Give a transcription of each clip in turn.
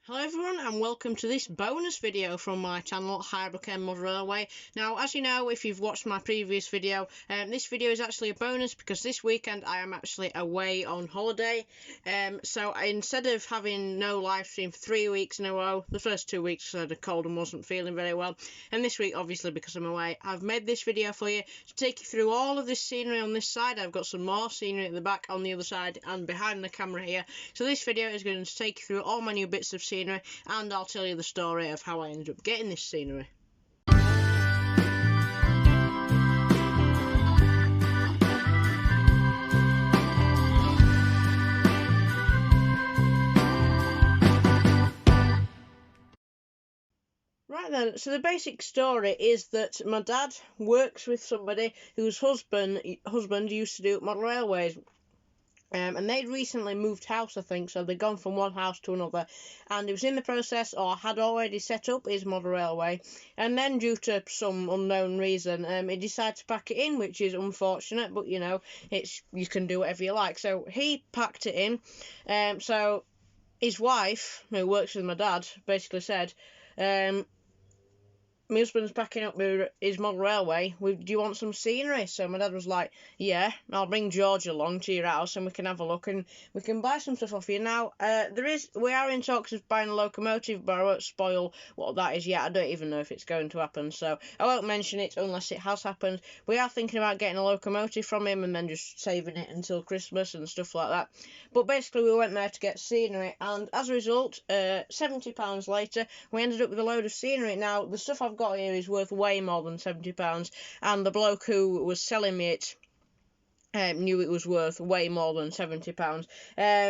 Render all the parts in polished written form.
Hello everyone and welcome to this bonus video from my channel Highbrook Railway. Now, as you know, if you've watched my previous video, this video is actually a bonus because this weekend I am actually away on holiday. So instead of having no live stream for 3 weeks in a row, the first 2 weeks I had a cold and wasn't feeling very well, and this week obviously because I'm away, I've made this video for you to take you through all of this scenery on this side. I've got some more scenery at the back on the other side and behind the camera here. So this video is going to take you through all my new bits of scenery, and I'll tell you the story of how I ended up getting this scenery. Right then, so the basic story is that my dad works with somebody whose husband used to do model railways. And they'd recently moved house, I think, so they'd gone from one house to another, and he was in the process or had already set up his model railway, and then due to some unknown reason, he decided to pack it in, which is unfortunate, but you know, you can do whatever you like. So he packed it in. So his wife, who works with my dad, basically said, my husband's packing up his model railway. Do you want some scenery? So my dad was like, yeah, I'll bring George along to your house and we can have a look and we can buy some stuff off you. Now, we are in talks of buying a locomotive, but I won't spoil what that is yet. I don't even know if it's going to happen, so I won't mention it unless it has happened. We are thinking about getting a locomotive from him and then just saving it until Christmas and stuff like that. But basically, we went there to get scenery, and as a result, £70 later, we ended up with a load of scenery. Now, the stuff I've got here is worth way more than £70, and the bloke who was selling me it knew it was worth way more than £70.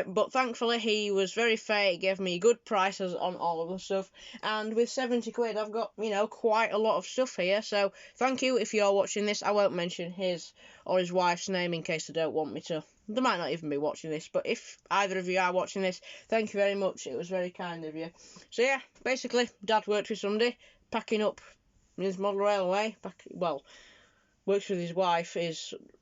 But thankfully he was very fair. He gave me good prices on all of the stuff, and with 70 quid I've got, you know, quite a lot of stuff here. So thank you if you're watching this. I won't mention his or his wife's name in case they don't want me to. They might not even be watching this, but if either of you are watching this, thank you very much. It was very kind of you. So yeah, basically, Dad worked with somebody packing up his model railway. Works with his wife.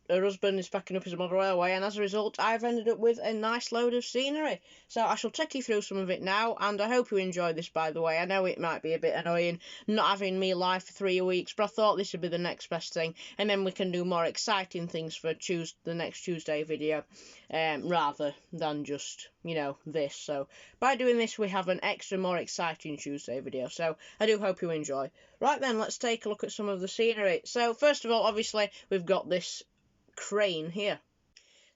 Her husband is packing up his model railway, and as a result, I've ended up with a nice load of scenery. So I shall take you through some of it now, and I hope you enjoy this, by the way. I know it might be a bit annoying not having me live for 3 weeks, but I thought this would be the next best thing, and then we can do more exciting things for the next Tuesday video, rather than just, you know, this. So by doing this, we have an extra, more exciting Tuesday video, so I do hope you enjoy. Right then, let's take a look at some of the scenery. So first of all, obviously, we've got this crane here.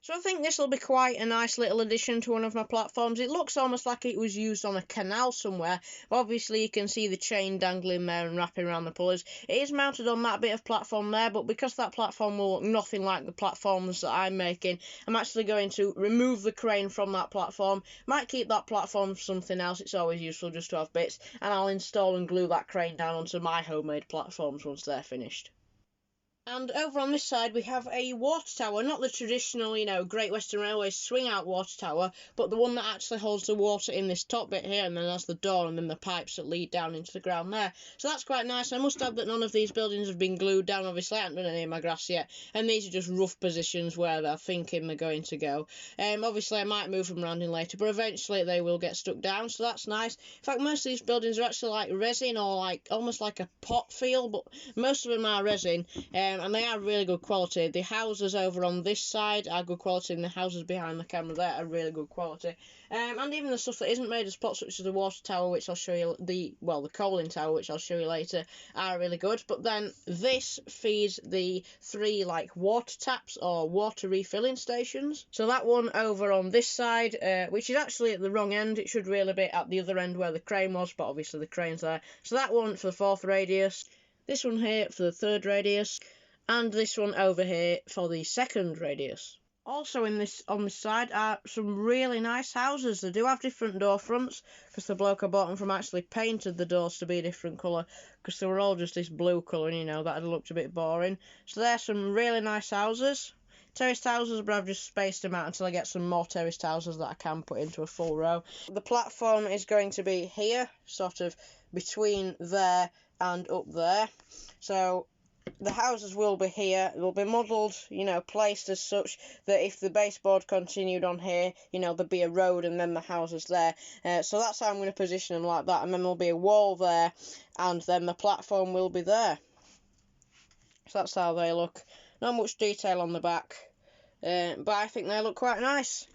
So I think this will be quite a nice little addition to one of my platforms. It looks almost like it was used on a canal somewhere. Obviously you can see the chain dangling there and wrapping around the pillars. It is mounted on that bit of platform there, but because that platform will look nothing like the platforms that I'm making, I'm actually going to remove the crane from that platform. Might keep that platform for something else. It's always useful just to have bits, and I'll install and glue that crane down onto my homemade platforms once they're finished. And over on this side we have a water tower, not the traditional, you know, Great Western Railway swing out water tower, but the one that actually holds the water in this top bit here, and then there's the door and then the pipes that lead down into the ground there. So that's quite nice. I must add that none of these buildings have been glued down. Obviously I haven't done any of my grass yet, and these are just rough positions where they're thinking they're going to go. Obviously I might move them around in later, but eventually they will get stuck down, so that's nice. In fact, most of these buildings are actually like resin, or like almost like a pot feel, but most of them are resin. And they are really good quality. The houses over on this side are good quality, and the houses behind the camera there are really good quality. And even the stuff that isn't made as pots, such as the water tower, which I'll show you, the coaling tower, which I'll show you later, are really good. But then this feeds the 3 like water taps or water refilling stations. So that one over on this side, which is actually at the wrong end, it should really be at the other end where the crane was, but obviously the crane's there. So that one for the 4th radius, this one here for the 3rd radius, and this one over here for the 2nd radius. Also on this side are some really nice houses. They do have different door fronts, because the bloke I bought them from actually painted the doors to be a different colour, because they were all just this blue colour, and you know, that had looked a bit boring. So there's some really nice houses. Terraced houses, but I've just spaced them out until I get some more terraced houses that I can put into a full row. The platform is going to be here, sort of between there and up there. So the houses will be here. They'll be modelled, placed as such that if the baseboard continued on here, there'd be a road and then the houses there. So that's how I'm going to position them, like that. And then there'll be a wall there, and then the platform will be there. So that's how they look. Not much detail on the back, but I think they look quite nice.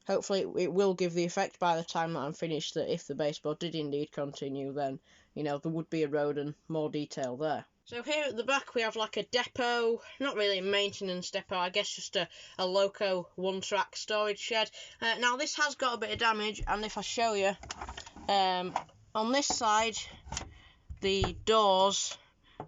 Hopefully it will give the effect by the time that I'm finished that if the baseboard did indeed continue, then, there would be a road and more detail there. So here at the back we have like a depot, not really a maintenance depot, I guess just a loco one-track storage shed. Now this has got a bit of damage, and if I show you, on this side the doors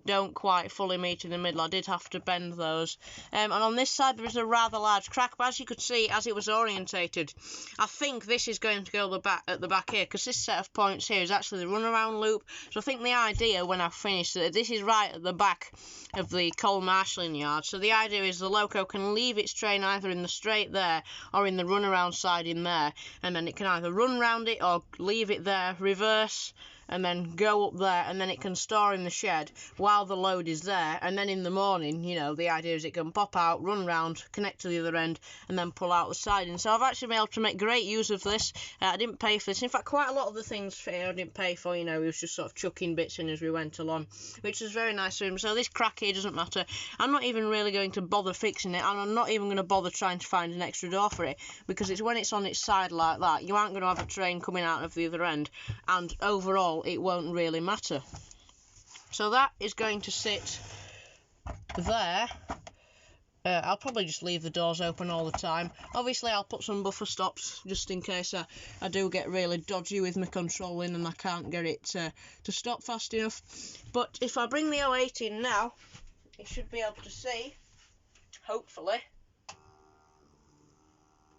don't quite fully meet in the middle. I did have to bend those. And on this side there is a rather large crack, but as you could see, as it was orientated, I think this is going to go at the back here, because this set of points here is actually the runaround loop. So I think the idea when I've finished that this is right at the back of the coal marshalling yard. So the idea is the loco can leave its train either in the straight there or in the runaround side in there, and then it can either run round it or leave it there, reverse, and then go up there, and then it can store in the shed while the load is there, and then in the morning, the idea is it can pop out, run round, connect to the other end, and then pull out the siding. So I've actually been able to make great use of this. I didn't pay for this. In fact, quite a lot of the things here I didn't pay for, he was just sort of chucking bits in as we went along, which was very nice of him. So this crack here doesn't matter. I'm not even really going to bother fixing it, and I'm not even going to bother trying to find an extra door for it, because it's when it's on its side like that, you aren't going to have a train coming out of the other end, and overall it won't really matter. So that is going to sit there. I'll probably just leave the doors open all the time. Obviously I'll put some buffer stops just in case I do get really dodgy with my controlling and I can't get it to stop fast enough. But if I bring the 08 in now, you should be able to see, hopefully,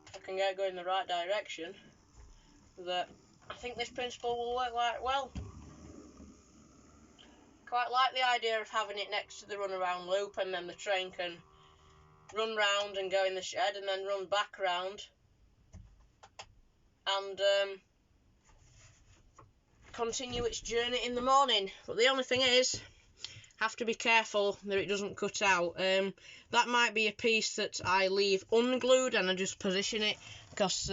if I can get it going in the right direction, that I think this principle will work quite well. Quite like the idea of having it next to the runaround loop, and then the train can run round and go in the shed and then run back round and continue its journey in the morning. But the only thing is, have to be careful that it doesn't cut out. That might be a piece that I leave unglued and I just position it, because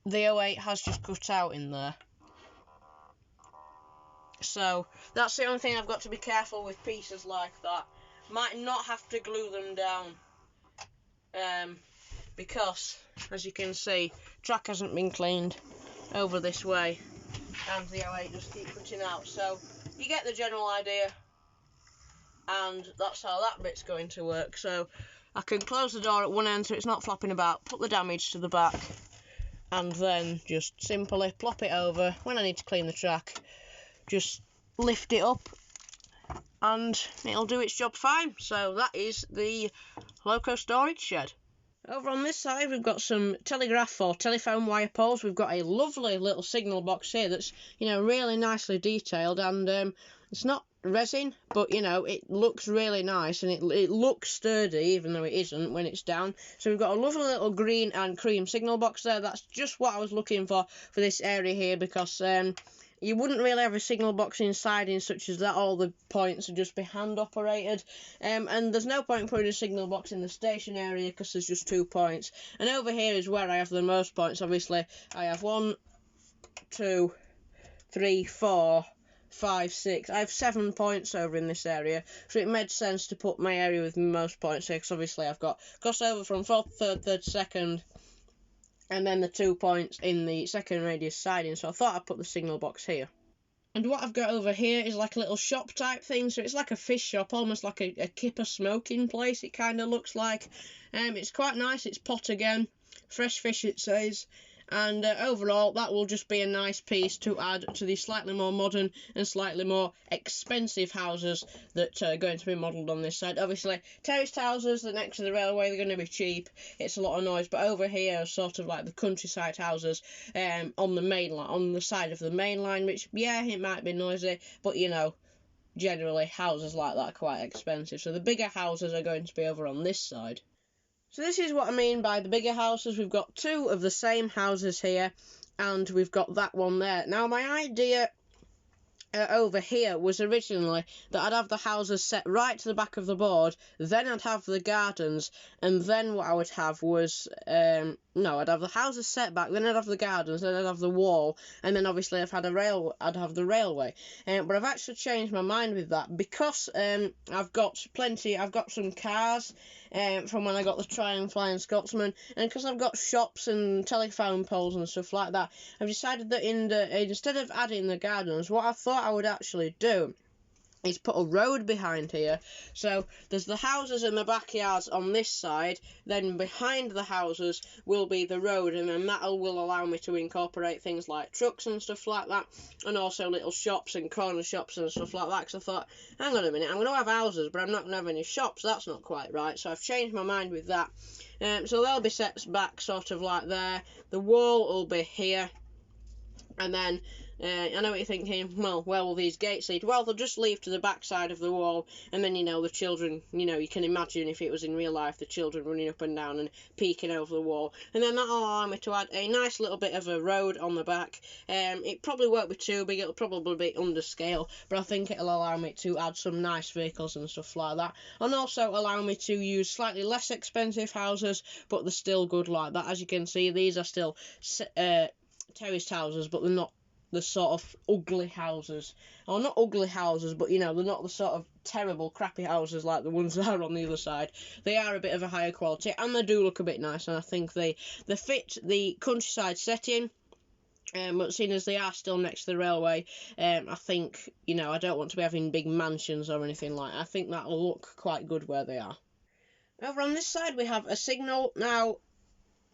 the 08 has just cut out in there. So that's the only thing I've got to be careful with pieces like that. Might not have to glue them down, because as you can see, track hasn't been cleaned over this way, and the 08 just keep cutting out. So you get the general idea, and that's how that bit's going to work. So I can close the door at one end so it's not flopping about, put the damage to the back, and then just simply plop it over. When I need to clean the track, just lift it up and it'll do its job fine. So that is the loco storage shed. Over on this side we've got some telegraph or telephone wire poles. We've got a lovely little signal box here that's really nicely detailed, and it's not resin, but it looks really nice, and it looks sturdy even though it isn't when it's down. So we've got a lovely little green and cream signal box there. That's just what I was looking for this area here, because you wouldn't really have a signal box inside in such as that. All the points would just be hand operated, and there's no point putting a signal box in the station area because there's just 2 points. And over here is where I have the most points. Obviously I have 1, 2, 3, 4, 5, 6. I have 7 points over in this area, so it made sense to put my area with the most points here, because obviously I've got crossover from 4th, 3rd, 2nd, and then the 2 points in the second radius siding, so I thought I'd put the signal box here. And what I've got over here is like a little shop type thing, so it's like a fish shop, almost like a kipper smoking place, it kind of looks like. It's quite nice, it's pot again, fresh fish it says, and overall that will just be a nice piece to add to the slightly more modern and slightly more expensive houses that are going to be modelled on this side. Obviously terraced houses that are next to the railway, they're going to be cheap, it's a lot of noise, but over here are sort of like the countryside houses on the main line, on the side of the main line, which yeah, it might be noisy, but generally houses like that are quite expensive, so the bigger houses are going to be over on this side. So this is what I mean by the bigger houses. We've got 2 of the same houses here, and we've got that one there. Now my idea over here was originally that I'd have the houses set right to the back of the board, then I'd have the gardens, and then what I would have was, no, I'd have the houses set back, then I'd have the gardens, then I'd have the wall, and then obviously I'd have the railway. But I've actually changed my mind with that, because I've got some cars from when I got the Triumph Flying Scotsman, and because I've got shops and telephone poles and stuff like that, I've decided that instead of adding the gardens, what I thought I would actually do is put a road behind here. So there's the houses and the backyards on this side, then behind the houses will be the road, and then that will allow me to incorporate things like trucks and stuff like that, and also little shops and corner shops and stuff like that, because I thought, hang on a minute, I'm going to have houses but I'm not going to have any shops, that's not quite right. So I've changed my mind with that. So they'll be set back sort of like there, the wall will be here, and then I know what you're thinking, well, where will these gates lead? Well, they'll just lead to the back side of the wall, and then, the children, you can imagine if it was in real life, the children running up and down and peeking over the wall. And then that'll allow me to add a nice little bit of a road on the back. It probably won't be too big, it'll probably be under scale, but I think it'll allow me to add some nice vehicles and stuff like that. And also allow me to use slightly less expensive houses, but they're still good like that. As you can see, these are still terraced houses, but they're not the sort of ugly houses, or not ugly houses, but they're not the sort of terrible crappy houses like the ones that are on the other side. They are a bit of a higher quality, and they do look a bit nice, and I think they fit the countryside setting. But seeing as they are still next to the railway, I think, I don't want to be having big mansions or anything like that. I think that'll look quite good where they are. Over on this side we have a signal. Now,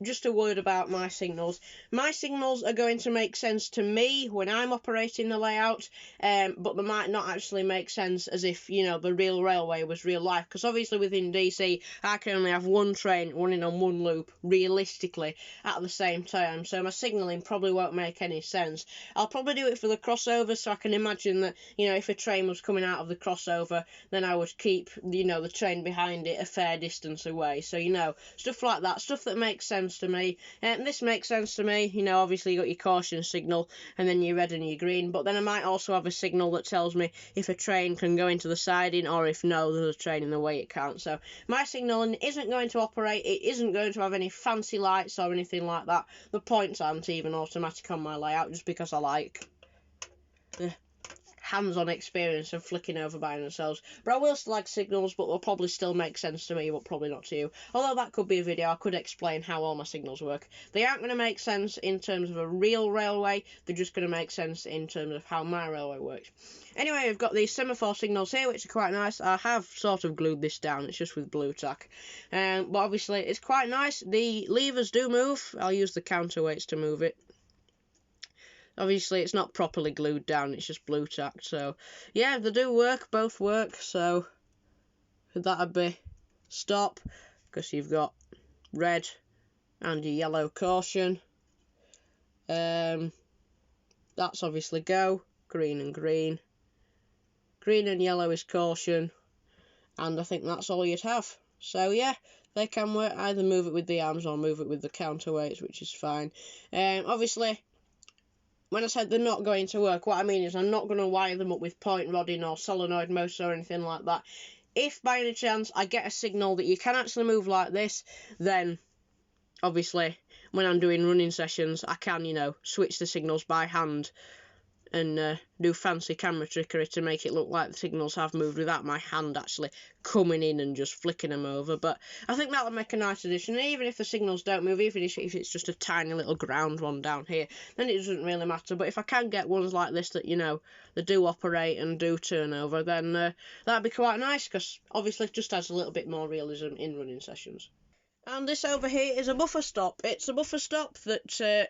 just a word about my signals. My signals are going to make sense to me when I'm operating the layout, but they might not actually make sense as if, the real railway was real life, because obviously within DC, I can only have one train running on one loop, realistically, at the same time, so my signalling probably won't make any sense. I'll probably do it for the crossover, so I can imagine that, if a train was coming out of the crossover, then I would keep, the train behind it a fair distance away, so, stuff like that, stuff that makes sense to me. This makes sense to me. Obviously you got your caution signal and then your red and your green, but then I might also have a signal that tells me if a train can go into the siding, or if no, there's a train in the way, it can't. So my signalling isn't going to operate, it isn't going to have any fancy lights or anything like that. The points aren't even automatic on my layout, just because I like hands-on experience of flicking over by themselves. But I will still like signals, but they'll probably still make sense to me, but probably not to you. Although that could be a video, I could explain how all my signals work. They aren't going to make sense in terms of a real railway, they're just going to make sense in terms of how my railway works. Anyway, we've got these semaphore signals here, which are quite nice. I have sort of glued this down, it's just with blue tack. But obviously it's quite nice. The levers do move. I'll use the counterweights to move it. Obviously, it's not properly glued down, it's just blue tacked, so yeah, they do work, both work, so that'd be stop, because you've got red and your yellow caution. That's obviously go, green and green. Green and yellow is caution, and I think that's all you'd have. So yeah, they can work, either move it with the arms or move it with the counterweights, which is fine. Obviously, when I said they're not going to work, what I mean is I'm not going to wire them up with point rodding or solenoid motors or anything like that. If by any chance I get a signal that you can actually move like this, then obviously when I'm doing running sessions, I can, switch the signals by hand and do fancy camera trickery to make it look like the signals have moved without my hand actually coming in and just flicking them over. But I think that'll make a nice addition. And even if the signals don't move, even if it's just a tiny little ground one down here, then it doesn't really matter. But if I can get ones like this that, that do operate and do turn over, then that'd be quite nice, because obviously it just adds a little bit more realism in running sessions. And this over here is a buffer stop. It's a buffer stop that,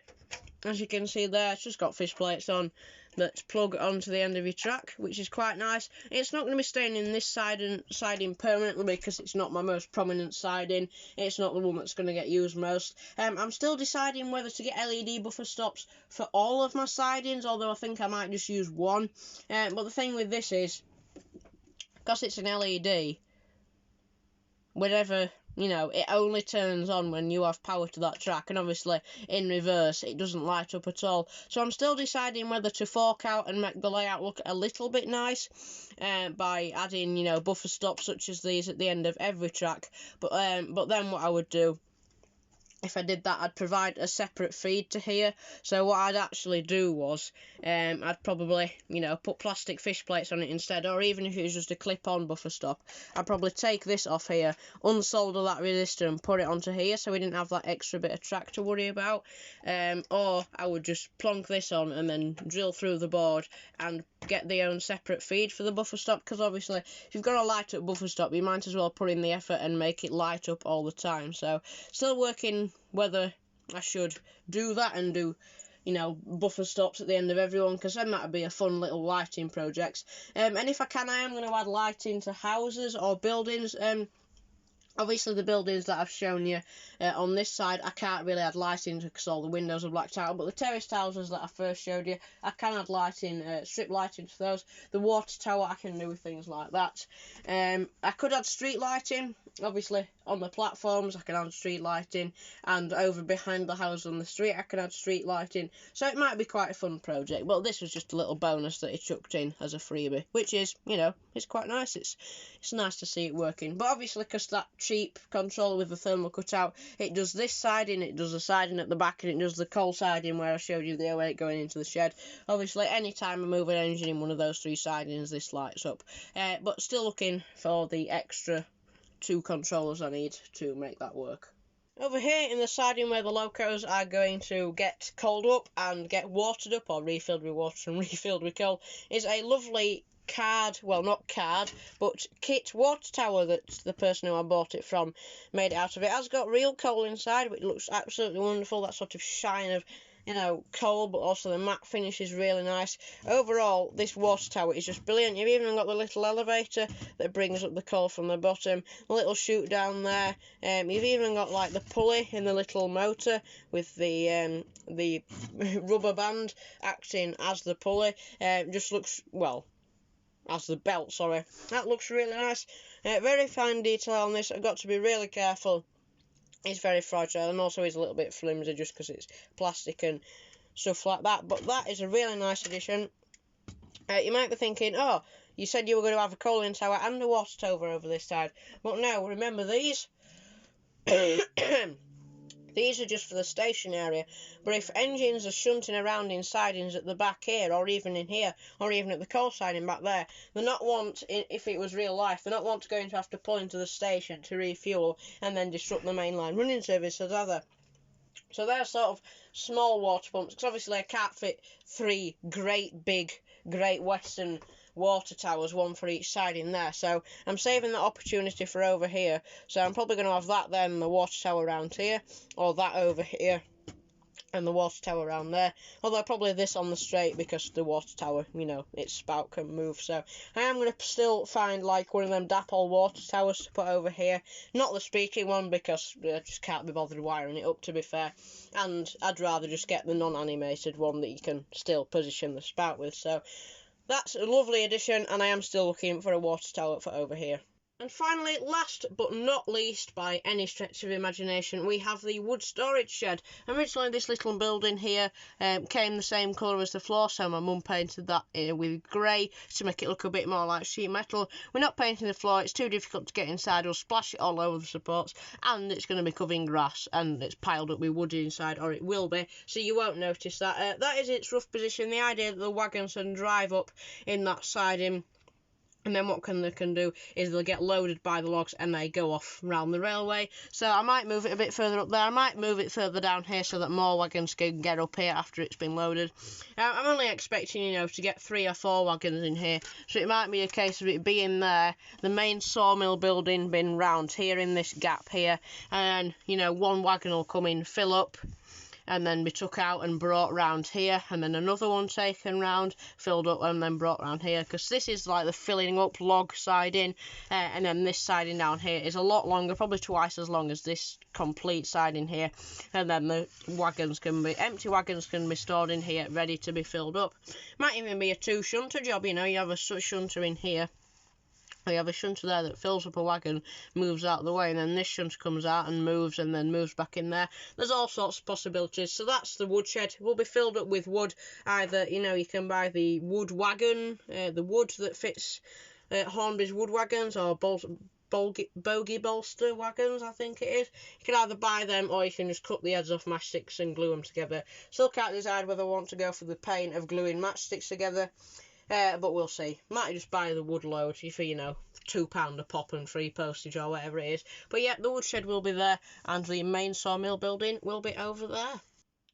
as you can see there, it's just got fish plates on that plug onto the end of your track, which is quite nice. It's not going to be staying in this siding permanently, because it's not my most prominent siding. It's not the one that's going to get used most. I'm still deciding whether to get LED buffer stops for all of my sidings, although I think I might just use one. But the thing with this is, because it's an LED, whenever you know, it only turns on when you have power to that track, and obviously in reverse it doesn't light up at all. So I'm still deciding whether to fork out and make the layout look a little bit nice by adding, you know, buffer stops such as these at the end of every track. But then what I would do, if I did that, I'd provide a separate feed to here. So what I'd actually do was, I'd probably, you know, put plastic fish plates on it instead, or even if it was just a clip-on buffer stop, I'd probably take this off here, unsolder that resistor and put it onto here so we didn't have that extra bit of track to worry about. Or I would just plonk this on and then drill through the board and get the own separate feed for the buffer stop, because obviously if you've got a light up buffer stop, you might as well put in the effort and make it light up all the time. So still working whether I should do that and do, you know, buffer stops at the end of everyone, because then that would be a fun little lighting project. And if I can, I am going to add lighting to houses or buildings. Obviously, the buildings that I've shown you on this side, I can't really add lighting because all the windows are blacked out. But the terraced houses that I first showed you, I can add lighting, strip lighting to those. The water tower, I can do with things like that. I could add street lighting. Obviously, on the platforms, I can add street lighting. And over behind the house on the street, I can add street lighting. So it might be quite a fun project. But this was just a little bonus that he chucked in as a freebie, which is, you know, it's quite nice. It's nice to see it working. But obviously, because that cheap controller with the thermal cutout, it does this siding, it does the siding at the back, and it does the coal siding where I showed you the 08 going into the shed. Obviously, anytime I move an engine in one of those three sidings, this lights up. But still looking for the extra 2 controllers I need to make that work. Over here in the siding where the locos are going to get coaled up and get watered up, or refilled with water and refilled with coal, is a lovely but kit water tower that the person who I bought it from made it out of. It has got real coal inside, which looks absolutely wonderful, that sort of shine of, you know, coal, but also the matte finish is really nice. Overall, this water tower is just brilliant. You've even got the little elevator that brings up the coal from the bottom, a little chute down there. You've even got like the pulley in the little motor with the rubber band acting as the pulley. Just looks, well, as the belt, sorry. That looks really nice. Very fine detail on this. I've got to be really careful. It's very fragile, and also is a little bit flimsy just because it's plastic and stuff like that. But that is a really nice addition. You might be thinking, oh, you said you were going to have a coaling tower and a water tower over this side. But no, remember these? These are just for the station area, but if engines are shunting around in sidings at the back here, or even in here, or even at the coal siding back there, they're not want, if it was real life, they're not want going to have to pull into the station to refuel and then disrupt the mainline running services either. So they're sort of small water pumps, because obviously I can't fit 3 great big Great Western water towers, one for each side in there, so I'm saving that opportunity for over here. So I'm probably going to have that then, the water tower around here, or that over here and the water tower around there, although probably this on the straight, because the water tower, you know, its spout can move. So I am going to still find like one of them Dapol water towers to put over here, not the speaking one, because I just can't be bothered wiring it up, to be fair, and I'd rather just get the non-animated one that you can still position the spout with. So that's a lovely addition, and I am still looking for a water tower for over here. And finally, last but not least by any stretch of imagination, we have the wood storage shed. Originally this little building here came the same colour as the floor, so my mum painted that with grey to make it look a bit more like sheet metal. We're not painting the floor, it's too difficult to get inside, we'll splash it all over the supports, and it's going to be covered in grass, and it's piled up with wood inside, or it will be, so you won't notice that. That is its rough position. The idea that the wagons can drive up in that siding, and then what they can do is they'll get loaded by the logs and they go off round the railway. So I might move it a bit further up there. I might move it further down here so that more wagons can get up here after it's been loaded. I'm only expecting, you know, to get 3 or 4 wagons in here. So it might be a case of it being there, the main sawmill building being round here in this gap here. And, you know, 1 wagon will come in, fill up, and then be took out and brought round here, and then another one taken round, filled up, and then brought round here, because this is like the filling up log siding, and then this siding down here is a lot longer, probably twice as long as this complete siding here, and then the empty wagons can be stored in here ready to be filled up. Might even be a 2 shunter job, you know, you have a shunter in here We have a shunter there that fills up a wagon, moves out of the way, and then this shunter comes out and then moves back in there. There's all sorts of possibilities. So that's the woodshed. It will be filled up with wood. Either, you can buy the wood wagon, the wood that fits Hornby's wood wagons, or bogey bolster wagons, I think it is. You can either buy them, or you can just cut the heads off matchsticks and glue them together. Still can't decide whether I want to go for the pain of gluing matchsticks together. But we'll see. Might just buy the wood load for, £2 a pop and free postage or whatever it is. But yeah, the woodshed will be there, and the main sawmill building will be over there.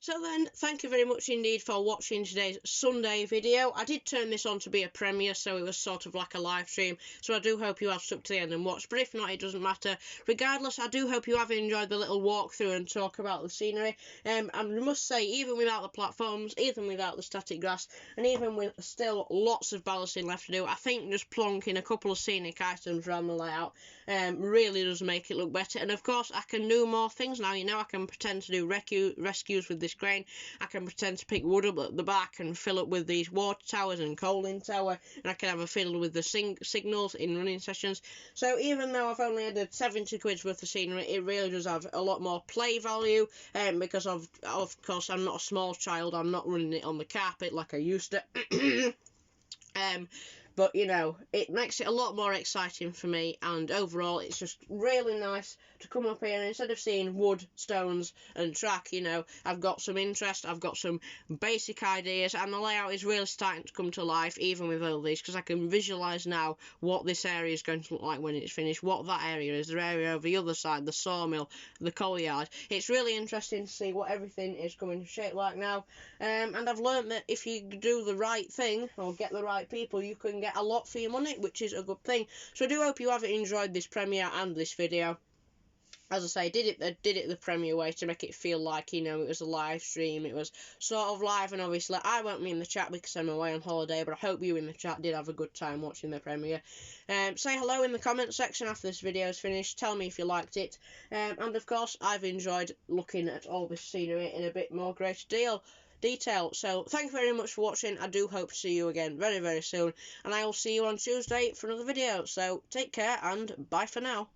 So then, thank you very much indeed for watching today's Sunday video. I did turn this on to be a premiere, so it was sort of like a live stream. So I do hope you have stuck to the end and watched. But if not, it doesn't matter. Regardless, I do hope you have enjoyed the little walkthrough and talk about the scenery. And I must say, even without the platforms, even without the static grass, and even with still lots of ballasting left to do, I think just plonking a couple of scenic items around the layout really does make it look better. And of course, I can do more things now. I can pretend to do rescues with this grain. I can pretend to pick wood up at the back and fill up with these water towers and coaling tower, and I can have a fiddle with the signals in running sessions. So even though I've only added 70 quid's worth of scenery, it really does have a lot more play value, because of course I'm not a small child. I'm not running it on the carpet like I used to. But, it makes it a lot more exciting for me, and overall it's just really nice to come up here and instead of seeing wood, stones and track, I've got some interest, I've got some basic ideas, and the layout is really starting to come to life even with all these, because I can visualise now what this area is going to look like when it's finished, what that area is, the area over the other side, the sawmill, the coal yard. It's really interesting to see what everything is going to shape like now, and I've learned that if you do the right thing or get the right people, you can get a lot for your money, which is a good thing. So I do hope you have enjoyed this premiere and this video. As I say, did it the premiere way to make it feel like, it was a live stream. It was sort of live, and obviously I won't be in the chat because I'm away on holiday, but I hope you in the chat did have a good time watching the premiere. Say hello in the comment section after this video is finished. Tell me if you liked it. And of course, I've enjoyed looking at all this scenery in a bit more greater detail. So thank you very much for watching. I do hope to see you again very, very soon, and I will see you on Tuesday for another video. So take care and bye for now.